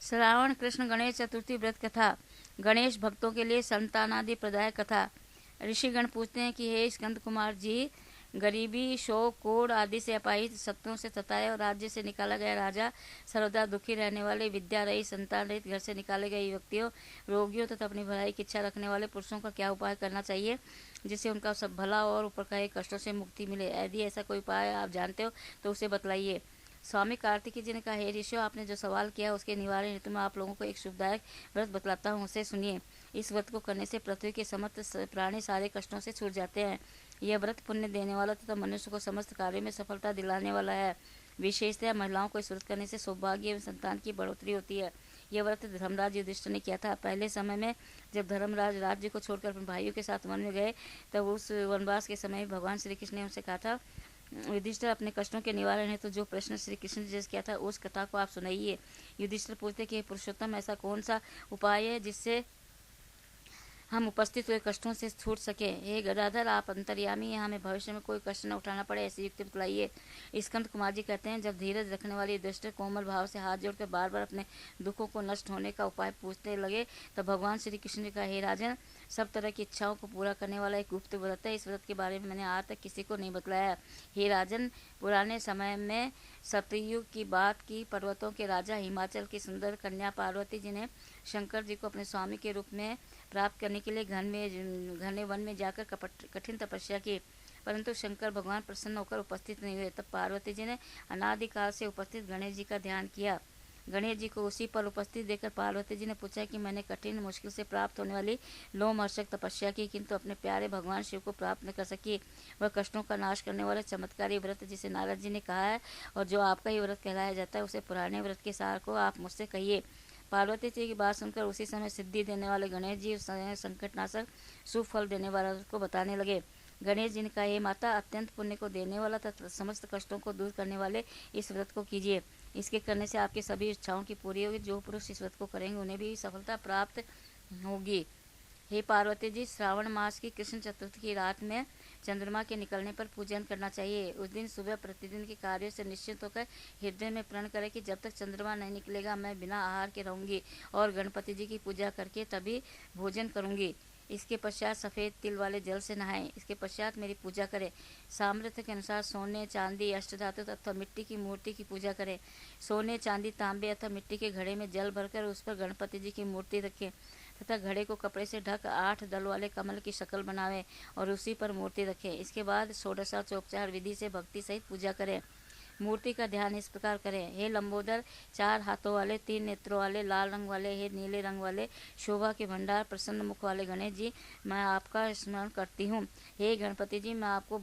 श्रावण कृष्ण गणेश चतुर्थी व्रत कथा। गणेश भक्तों के लिए संतानादि प्रदायक कथा। ऋषिगण पूछते हैं कि हे स्कंद कुमार जी, गरीबी, शोक, कोढ़ आदि से अपाहिज, शत्रुओं से सताए और राज्य से निकाला गया राजा, सर्वदा दुखी रहने वाले, विद्या रहित, संतान रहित, घर से निकाले गए व्यक्तियों, रोगियों तथा अपनी भलाई की इच्छा रखने वाले पुरुषों का क्या उपाय करना चाहिए जिससे उनका सब भला और ऊपर कहे कष्टों से मुक्ति मिले? यदि ऐसा कोई उपाय आप जानते हो तो उसे बतलाइए। स्वामी कार्तिकी जी ने कहा, हे ऋषियों, आपने जो सवाल किया उसके निवारण हेतु मैं आप लोगों को एक शुभदायक व्रत बतलाता हूँ, उसे सुनिए। इस व्रत को करने से पृथ्वी के समस्त प्राणी सारे कष्टों से छूट जाते हैं। यह व्रत पुण्य देने वाला तथा मनुष्य को समस्त कार्यों में सफलता दिलाने वाला है। विशेषतः महिलाओं को इस व्रत करने से सौभाग्य एवं संतान की बढ़ोतरी होती है। यह व्रत धर्मराज युधिष्ठिर ने किया था। पहले समय में जब धर्मराज राज्य को छोड़कर अपने भाइयों के साथ वन में गए, तब उस वनवास के समय भगवान श्री कृष्ण ने उनसे कहा था, युधिष्ठिर, अपने कष्टों के निवारण है तो जो प्रश्न श्री कृष्ण ने किया था उस कथा को आप सुनाइए। युधिष्ठिर पूछते कि पुरुषोत्तम, ऐसा कौन सा उपाय है जिससे हम उपस्थित हुए कष्टों से छूट सके? हे गदाधर, आप अंतर्यामी हैं, हमें भविष्य में कोई कष्ट न उठाना पड़े, ऐसी युक्ति बतलाइए। स्कंद कुमार जी कहते हैं, जब धीरज रखने वाले युधिष्ठिर कोमल भाव से हाथ जोड़कर बार बार अपने दुखों को नष्ट होने का उपाय पूछने लगे, तब भगवान श्री कृष्ण ने कहा, हे राजन, सब तरह की इच्छाओं को पूरा करने वाला एक गुप्त व्रत है। इस व्रत के बारे में मैंने आज तक किसी को नहीं बतलाया। हे राजन, पुराने समय में सतयुग की बात की, पर्वतों के राजा हिमाचल की सुंदर कन्या पार्वती जी ने शंकर जी को अपने स्वामी के रूप में प्राप्त करने के लिए घने वन में जाकर कठिन तपस्या की, परंतु शंकर भगवान प्रसन्न होकर उपस्थित नहीं हुए। तब पार्वती जी ने अनादिकाल से उपस्थित गणेश जी का ध्यान किया। गणेश जी को उसी पर उपस्थित देखकर पार्वती जी ने पूछा कि मैंने कठिन मुश्किल से प्राप्त होने वाली लोमहर्षक तपस्या की, किंतु अपने प्यारे भगवान शिव को प्राप्त न कर सकी। वह कष्टों का नाश करने वाला चमत्कारी व्रत जिसे नारद जी ने कहा है और जो आपका ही व्रत कहलाया जाता है, उसे पुराने व्रत के सार को आप मुझसे कहिए। पार्वती जी की बात सुनकर उसी समय सिद्धि देने वाले गणेश जी संकटनाशक शुभ फल देने वाला को बताने लगे। गणेश जी ने कहा, हे माता, अत्यंत पुण्य को देने वाला तथा समस्त कष्टों को दूर करने वाले इस व्रत को कीजिए। इसके करने से आपकी सभी इच्छाओं की पूरी होगी। जो पुरुष इस व्रत को करेंगे उन्हें भी सफलता प्राप्त होगी। हे पार्वती जी, श्रावण मास की कृष्ण चतुर्थी की रात में चंद्रमा के निकलने पर पूजन करना चाहिए। उस दिन सुबह प्रतिदिन के कार्यों से निश्चित होकर हृदय में प्रण करें कि जब तक चंद्रमा नहीं निकलेगा मैं बिना आहार के रहूंगी और गणपति जी की पूजा करके तभी भोजन करूंगी। इसके पश्चात सफ़ेद तिल वाले जल से नहाएं। इसके पश्चात मेरी पूजा करें। सामर्थ्य के अनुसार सोने, चांदी, अष्टधातु तथा मिट्टी की मूर्ति की पूजा करें। सोने, चांदी, तांबे अथवा मिट्टी के घड़े में जल भरकर उस पर गणपति जी की मूर्ति रखें तथा घड़े को कपड़े से ढक 8 दल वाले कमल की शक्ल बनावें और उसी पर मूर्ति रखें। इसके बाद षोडशोपचार विधि से भक्ति सहित पूजा करें। मूर्ति का ध्यान इस प्रकार करें, हे लंबोदर, 4 हाथों वाले, 3 नेत्रों वाले, लाल रंग वाले, हे नीले रंग वाले, शोभा के भंडार, प्रसन्न मुख वाले गणेश जी, मैं आपका स्मरण करती हूँ। हे गणपति जी, मैं आपको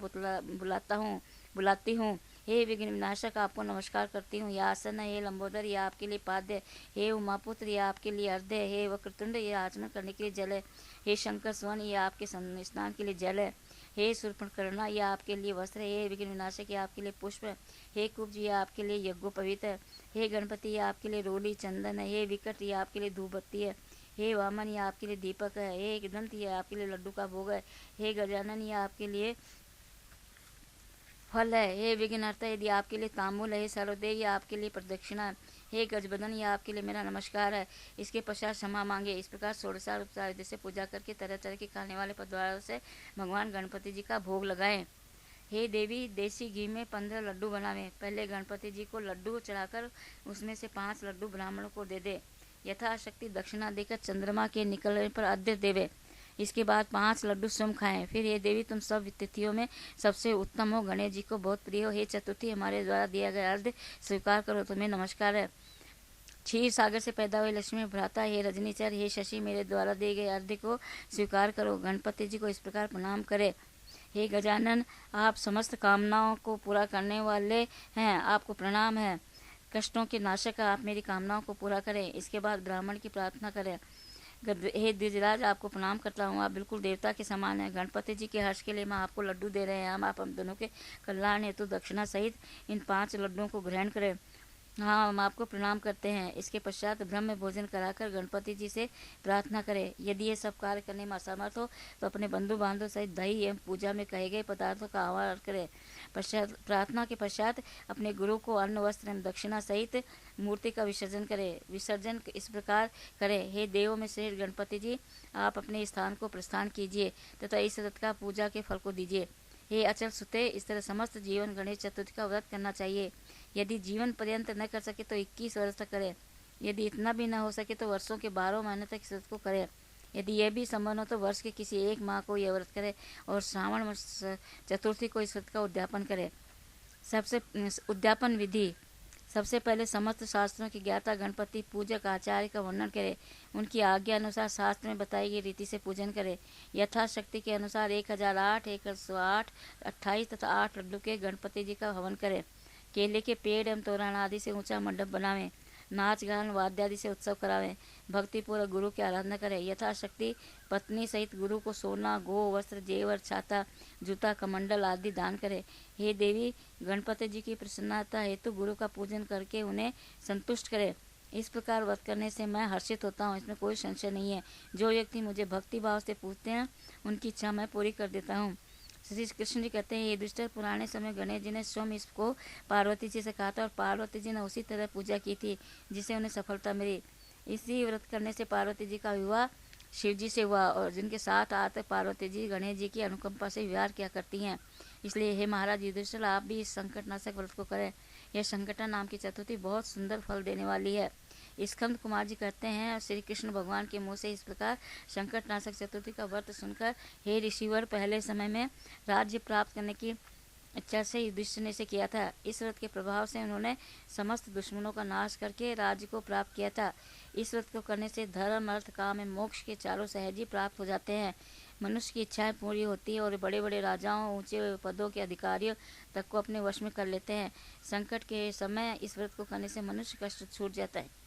बुलाती हूँ। हे विघ्न विनाशक, आपको नमस्कार करती हूँ। यह आसन है, हे लंबोदर, यह आपके लिए पाद्य, हे उमापुत्र, यह आपके लिए अर्ध्य, हे वक्रतुंड, यह आचमन करने के लिए जल है, हे शंकर स्वर्ण, यह आपके स्नान के लिए जल है, हे शूर्पणखर्णा, यह आपके लिए वस्त्र है, हे विघ्न विनाशक, यह आपके लिए पुष्प है, हे कुब्ज, यह आपके लिए यज्ञोपवीत है, हे गणपति, यह आपके लिए रोली चंदन है, हे विकट, यह आपके लिए धूपबत्ती है, हे वामन, यह आपके लिए दीपक है, हे दंत, यह आपके लिए लड्डू का भोग है, हे गजानन, यह आपके लिए फल है, हे विघ्नहर्ता, यदि आपके लिए तांबूल है, हे सर्वदेव, यह आपके लिए प्रदक्षिणा है, हे गजबदन, यह आपके लिए मेरा नमस्कार है। इसके पश्चात क्षमा मांगे। इस प्रकार षोडशोपचार विधि से पूजा करके तरह तरह के खाने वाले पदार्थों से भगवान गणपति जी का भोग लगाएं। हे देवी, देसी घी में 15 लड्डू बनावें। पहले गणपति जी को लड्डू चढ़ाकर उसमें से 5 लड्डू ब्राह्मणों को दे दे। यथाशक्ति दक्षिणा देकर चंद्रमा के निकलने पर अर्घ्य देवे। इसके बाद 5 लड्डू स्वयं खाएं। फिर हे देवी, तुम सब तिथियों में सबसे उत्तम हो, गणेश जी को बहुत प्रिय हो। हे चतुर्थी, हमारे द्वारा दिया गया अर्घ्य स्वीकार करो, तुम्हें नमस्कार है। क्षीर सागर से पैदा हुए लक्ष्मी भ्राता, हे रजनीचर, हे शशि, मेरे द्वारा दिए गए अर्घ्य को स्वीकार करो। गणपति जी को इस प्रकार प्रणाम करे, हे गजानन, आप समस्त कामनाओं को पूरा करने वाले हैं, आपको प्रणाम है। कष्टों के नाशक, आप मेरी कामनाओं को पूरा करें। इसके बाद ब्राह्मण की प्रार्थना करें, हे द्विजराज, आपको प्रणाम करता हूँ, आप बिल्कुल देवता के समान हैं। गणपति जी के हर्ष के लिए मैं आपको लड्डू दे रहे हैं, आप दोनों के कल्याण हेतु दक्षिणा सहित इन 5 लड्डुओं को ग्रहण करें। हाँ, हम आपको प्रणाम करते हैं। इसके पश्चात ब्रह्म भोजन कराकर गणपति जी से प्रार्थना करें। यदि ये सब कार्य करने में असमर्थ हो तो अपने बंधु बांधव सहित दही एवं पूजा में कहे गए पदार्थों का आह्वान करें। पश्चात प्रार्थना के पश्चात अपने गुरु को अन्न वस्त्र एवं दक्षिणा सहित मूर्ति का विसर्जन करें। विसर्जन इस प्रकार करें: हे देवों में श्रेष्ठ गणपति जी, आप अपने स्थान को प्रस्थान कीजिए तथा इस व्रत का पूजा के फल को दीजिए। हे अचल सुते, इस तरह समस्त जीवन गणेश चतुर्थी का व्रत करना चाहिए। यदि जीवन पर्यंत न कर सके तो 21 वर्ष तक करें। यदि इतना भी न हो सके तो वर्षों के 12 महीने तक इस व्रत को करें। यदि यह भी संभव हो तो वर्ष के किसी एक माह को यह व्रत करें और श्रावण मास चतुर्थी को इस व्रत का उद्यापन करें। सबसे उद्यापन विधि: सबसे पहले समस्त शास्त्रों के ज्ञाता गणपति पूजक आचार्य का वर्णन करें। उनकी आज्ञा अनुसार शास्त्र में बताई गई रीति से पूजन करें। यथाशक्ति के अनुसार 1008, 108, 28 तथा 8 लड्डू के गणपति जी का हवन करें। केले के पेड़ एवं तोरण आदि से ऊंचा मंडप बनावें। नाच गान वाद्य आदि से उत्सव करावें। भक्तिपूर्वक गुरु की आराधना करें। यथाशक्ति पत्नी सहित गुरु को सोना, गो वस्त्र, जेवर, छाता, जूता, कमंडल आदि दान करें। हे देवी, गणपति जी की प्रसन्नता हेतु गुरु का पूजन करके उन्हें संतुष्ट करें। इस प्रकार व्रत करने से मैं हर्षित होता हूँ, इसमें कोई संशय नहीं है। जो व्यक्ति मुझे भक्ति भाव से पूछते हैं उनकी इच्छा मैं पूरी कर देता हूँ। श्री कृष्ण जी कहते हैं, ये युधिष्ठिर, पुराने समय गणेश जी ने स्वयं इसको पार्वती जी से कहा था और पार्वती जी ने उसी तरह पूजा की थी जिससे उन्हें सफलता मिली। इसी व्रत करने से पार्वती जी का विवाह शिव जी से हुआ और जिनके साथ आते पार्वती जी गणेश जी की अनुकंपा से विवाह किया करती हैं। इसलिए हे महाराज युधिष्ठिर, आप भी इस संकटनाशक व्रत को करें। यह संकटन नाम की चतुर्थी बहुत सुंदर फल देने वाली है। स्कंद कुमार जी कहते हैं, श्री कृष्ण भगवान के मुँह से इस प्रकार संकटनाशक चतुर्थी का व्रत सुनकर हे ऋषिवर, पहले समय में राज्य प्राप्त करने की इच्छा से युधिष्ठिर ने इसे किया था। इस व्रत के प्रभाव से उन्होंने समस्त दुश्मनों का नाश करके राज्य को प्राप्त किया था। इस व्रत को करने से धर्म, अर्थ, काम एवं मोक्ष के चारों सहजी प्राप्त हो जाते हैं। मनुष्य की इच्छाएं पूरी होती है और बड़े बड़े राजाओं, ऊंचे पदों के अधिकारियों तक को अपने वश में कर लेते हैं। संकट के समय इस व्रत को करने से मनुष्य कष्ट छूट जाता है।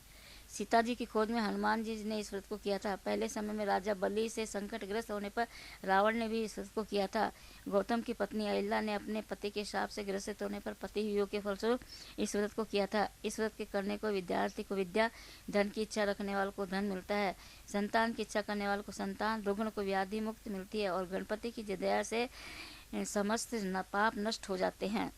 सीता जी की खोज में हनुमान जी ने इस व्रत को किया था। पहले समय में राजा बलि से संकटग्रस्त होने पर रावण ने भी इस व्रत को किया था। गौतम की पत्नी अहिल्या ने अपने पति के शाप से ग्रसित होने पर पति वियोग के फलस्वरूप इस व्रत को किया था। इस व्रत के करने को विद्यार्थी को विद्या, धन की इच्छा रखने वालों को धन मिलता है, संतान की इच्छा करने वालों को संतान, रुग्ण को व्याधि मुक्त मिलती है और गणपति की दया से समस्त पाप नष्ट हो जाते हैं।